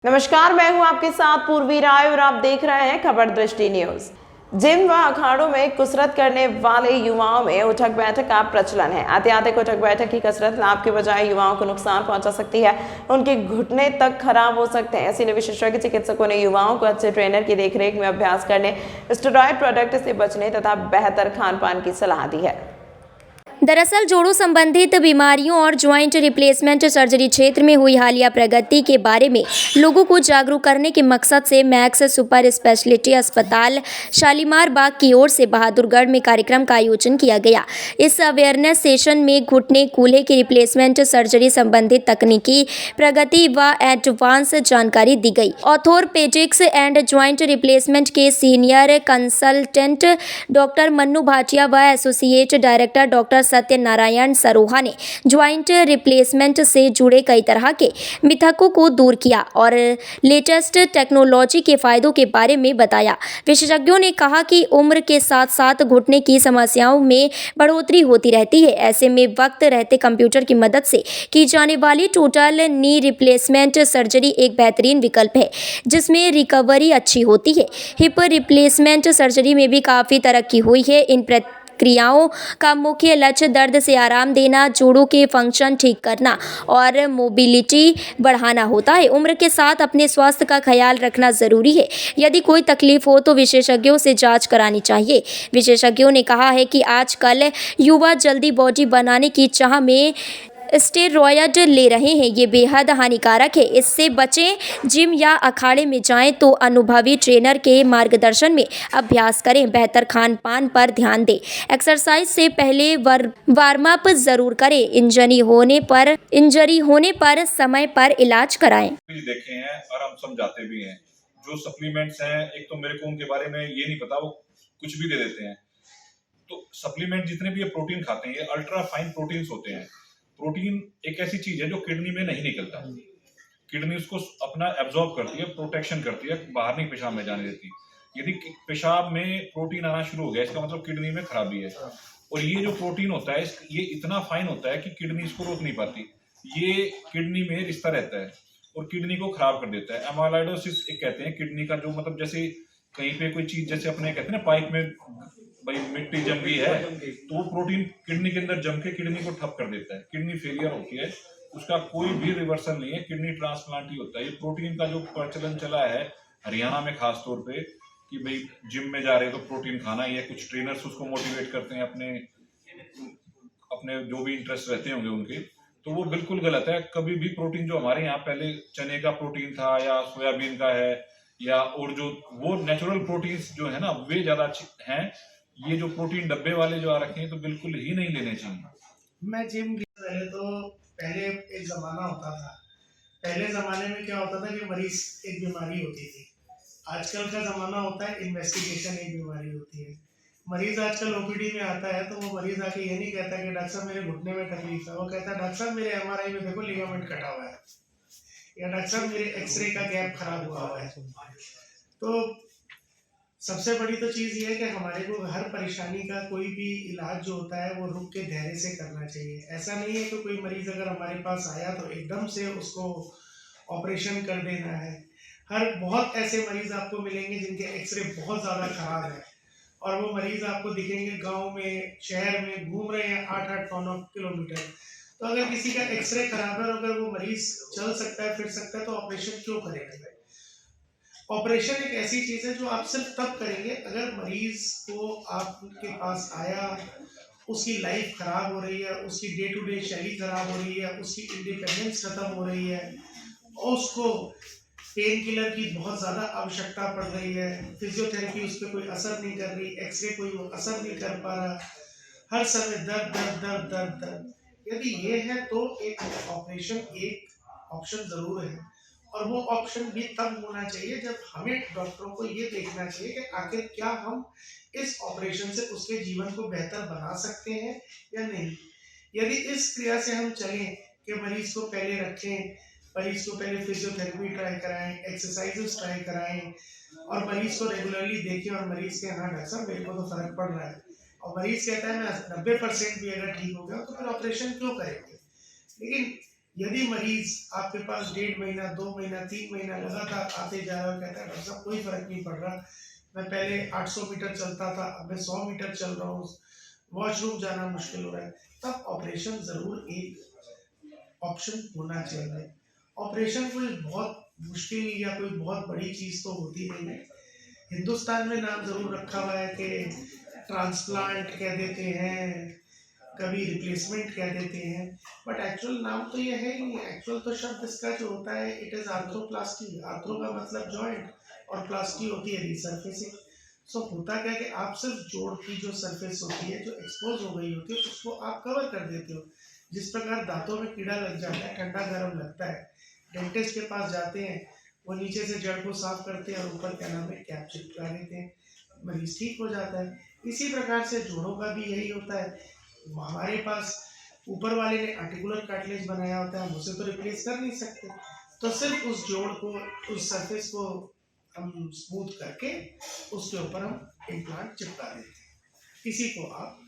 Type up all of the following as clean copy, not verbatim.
नमस्कार, मैं हूं आपके साथ पूर्वी राय और आप देख रहे हैं खबर दृष्टि न्यूज। जिम व अखाड़ों में कसरत करने वाले युवाओं में उठक बैठक का प्रचलन है। अत्याधिक उठक बैठक की कसरत लाभ के बजाय युवाओं को नुकसान पहुंचा सकती है। उनके घुटने तक खराब हो सकते हैं। इसीलिए विशेषज्ञ चिकित्सकों ने युवाओं को अच्छे ट्रेनर की देखरेख में अभ्यास करने, स्टेरॉयड प्रोडक्ट से बचने तथा बेहतर खान पान की सलाह दी है। दरअसल जोड़ों संबंधित बीमारियों और ज्वाइंट रिप्लेसमेंट सर्जरी क्षेत्र में हुई हालिया प्रगति के बारे में लोगों को जागरूक करने के मकसद से मैक्स सुपर स्पेशलिटी अस्पताल शालीमार बाग की ओर से बहादुरगढ़ में कार्यक्रम का आयोजन किया गया। इस अवेयरनेस सेशन में घुटने कूल्हे की रिप्लेसमेंट सर्जरी संबंधित तकनीकी प्रगति व एडवांस जानकारी दी गई। ऑर्थोपेडिक्स एंड ज्वाइंट रिप्लेसमेंट के senior consultant doctor Mannu Bhatia व associate director doctor Satyanarayan Saroha ने ज्वाइंट रिप्लेसमेंट से जुड़े कई तरह के मिथकों को दूर किया और लेटेस्ट टेक्नोलॉजी के फायदों के बारे में बताया। विशेषज्ञों ने कहा कि उम्र के साथ साथ घुटने की समस्याओं में बढ़ोतरी होती रहती है। ऐसे में वक्त रहते कंप्यूटर की मदद से की जाने वाली टोटल नी रिप्लेसमेंट सर्जरी एक बेहतरीन विकल्प है, जिसमें रिकवरी अच्छी होती है। हिप रिप्लेसमेंट सर्जरी में भी काफ़ी तरक्की हुई है। इन क्रियाओं का मुख्य लक्ष्य दर्द से आराम देना, जोड़ों के फंक्शन ठीक करना और मोबिलिटी बढ़ाना होता है। उम्र के साथ अपने स्वास्थ्य का ख्याल रखना जरूरी है। यदि कोई तकलीफ हो तो विशेषज्ञों से जांच करानी चाहिए। विशेषज्ञों ने कहा है कि आजकल युवा जल्दी बॉडी बनाने की चाह में स्टेरॉयड ले रहे हैं। ये बेहद हानिकारक है, इससे बचें। जिम या अखाड़े में जाएं तो अनुभवी ट्रेनर के मार्गदर्शन में अभ्यास करें। बेहतर खान पान पर ध्यान दें। एक्सरसाइज से पहले वार्म अप जरूर करें। इंजरी होने पर समय पर इलाज कराएं। देखे हैं और हम समझाते भी हैं। जो सप्लीमेंट्स हैं, एक तो मेरे को उनके बारे में ये नहीं पता, वो कुछ भी दे देते हैं। तो सप्लीमेंट जितने भी ये प्रोटीन खाते हैं, ये अल्ट्रा फाइन प्रोटीन्स होते हैं। प्रोटीन एक ऐसी चीज है जो किडनी में नहीं निकलता। किडनी उसको अपना एब्जॉर्ब करती है, प्रोटेक्शन करती है, बाहर नहीं पेशाब में जाने देती। यदि पेशाब में प्रोटीन आना शुरू हो गया, इसका मतलब किडनी में खराबी है। और ये जो प्रोटीन होता है, ये इतना फाइन होता है कि किडनी इसको रोक नहीं पाती। ये किडनी में रिश्ता रहता है और किडनी को खराब कर देता है। एमाइलोइडोसिस एक कहते हैं किडनी का, जो मतलब जैसे कहीं पे कोई चीज, जैसे अपने कहते हैं ना पाइप में भाई मिट्टी जम गई है, तो वो प्रोटीन किडनी के अंदर जम के किडनी को ठप कर देता है। किडनी फेलियर होती है, उसका कोई भी रिवर्सल नहीं है, किडनी ट्रांसप्लांट ही होता है। ये प्रोटीन का जो प्रचलन चला है हरियाणा में खास तौर पे, कि भाई जिम में जा रहे हैं तो प्रोटीन खाना ही है। कुछ ट्रेनर्स उसको मोटिवेट करते हैं अपने जो भी इंटरेस्ट रहते होंगे उनके, तो वो बिल्कुल गलत है। कभी भी प्रोटीन जो हमारे यहाँ पहले चने का प्रोटीन था या सोयाबीन का है, या और जो वो नेचुरल प्रोटीन्स जो है ना, वे ज्यादा अच्छे हैं। ये जो प्रोटीन डब्बे वाले जो आ रखे हैं, तो बिल्कुल ही नहीं लेने चाहिए। मैं जिम पहले एक जमाना होता था। पहले जमाने में क्या होता था कि मरीज एक बीमारी होती थी। आजकल का जमाना होता है इन्वेस्टिगेशन एक बीमारी होती है। मरीज आजकल ओपीडी में आता है तो वो मरीज आके ये नहीं कहता कि डॉक्टर साहब मेरे घुटने में तकलीफ है, वो कहता है डॉक्टर साहब मेरे एमआरआई में देखो लिगामेंट कटा हुआ है, या डॉक्टर साहब मेरे एक्सरे का गैप खराब हुआ है। तो सबसे बड़ी तो चीज़ ये है कि हमारे को हर परेशानी का कोई भी इलाज जो होता है वो रुक के धैर्य से करना चाहिए। ऐसा नहीं है कि कोई मरीज़ अगर हमारे पास आया तो एकदम से उसको ऑपरेशन कर देना है। बहुत ऐसे मरीज़ आपको मिलेंगे जिनके एक्सरे बहुत ज़्यादा ख़राब है और वो मरीज़ आपको दिखेंगे गांव में, शहर में घूम रहे हैं 8-9 किलोमीटर। तो अगर किसी का एक्सरे खराब है और अगर वो मरीज़ चल सकता है, फिर सकता है, तो ऑपरेशन क्यों करेंगे? ऑपरेशन एक ऐसी चीज़ है जो आप सिर्फ तब करेंगे अगर मरीज को आपके पास आया, उसकी लाइफ खराब हो रही है, उसकी डे टू डे शैली खराब हो रही है, उसकी इंडिपेंडेंस खत्म हो रही है और उसको पेन किलर की बहुत ज़्यादा आवश्यकता पड़ रही है, फिजियोथेरेपी उस पर कोई असर नहीं कर रही, एक्सरे कोई वो असर नहीं कर पा रहा, हर समय दर्द दर्द दर्द दर्द दर्द। यदि ये है तो एक ऑपरेशन एक ऑप्शन ज़रूर है, और वो ऑप्शन भी तब होना चाहिए जब हमें डॉक्टरों को ये देखना चाहिए कि आखिर क्या हम इस ऑपरेशन से उसके जीवन को बेहतर बना सकते हैं या नहीं। यदि इस क्रिया से हम चलें कि मरीज को पहले रखें, मरीज को पहले फिजियोथेरेपी ट्राई कराएं, एक्सरसाइजेस ट्राई कराएं और मरीज को रेगुलरली देखें और मरीज के हाँ डॉक्टर साहब मेरे को तो फर्क पड़ रहा है, और मरीज कहता है मैं 90% भी अगर ठीक हो गया तो फिर ऑपरेशन क्यों करेंगे। लेकिन यदि मरीज आपके पास 1.5 महीना, 2 महीना, 3 महीना लगातार आते जा रहा है, कहता है डॉक्टर साहब कोई फर्क नहीं पड़ रहा, मैं पहले 800 मीटर चलता था, अब मैं 100 मीटर चल रहा हूँ, वॉशरूम जाना मुश्किल हो रहा है, तब ऑपरेशन जरूर एक ऑप्शन होना चाहिए। ऑपरेशन कोई बहुत मुश्किल या कोई बहुत बड़ी चीज तो होती नहीं है। हिंदुस्तान में नाम जरूर रखा हुआ है कि ट्रांसप्लांट कह देते हैं, कभी रिप्लेसमेंट कह देते हैं, बट एक्चुअल नाम तो ये है ही नहीं। एक्चुअल तो शब्द इसका जो होता है इट इज आर्थ्रोप्लास्टी। आर्थ्रो का मतलब जॉइंट और प्लास्टी होती है रिसर्फेसिंग। सो होता क्या है कि आप सिर्फ जोड़ की जो सरफेस होती है जो एक्सपोज हो गई होती है उसको आप कवर कर देते हो। जिस प्रकार दांतों में कीड़ा लग जाता है, ठंडा गर्म लगता है, डेंटिस्ट के पास जाते हैं, वो नीचे से जड़ को साफ करते हैं और ऊपर क्या नाम है कैप चिपका देते हैं, मरीज ठीक हो जाता है। इसी प्रकार से जोड़ों का भी यही होता है। हमारे पास ऊपर वाले ने आर्टिकुलर कार्टिलेज बनाया होता है, हम उसे तो रिप्लेस कर नहीं सकते, तो सिर्फ उस जोड़ को, उस सरफेस को हम स्मूथ करके उसके ऊपर हम इम्प्लांट चिपका देते हैं। इसी को आप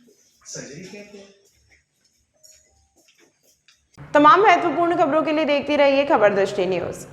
सर्जरी कहते हैं। तमाम महत्वपूर्ण खबरों के लिए देखती रहिए खबर दृष्टि न्यूज।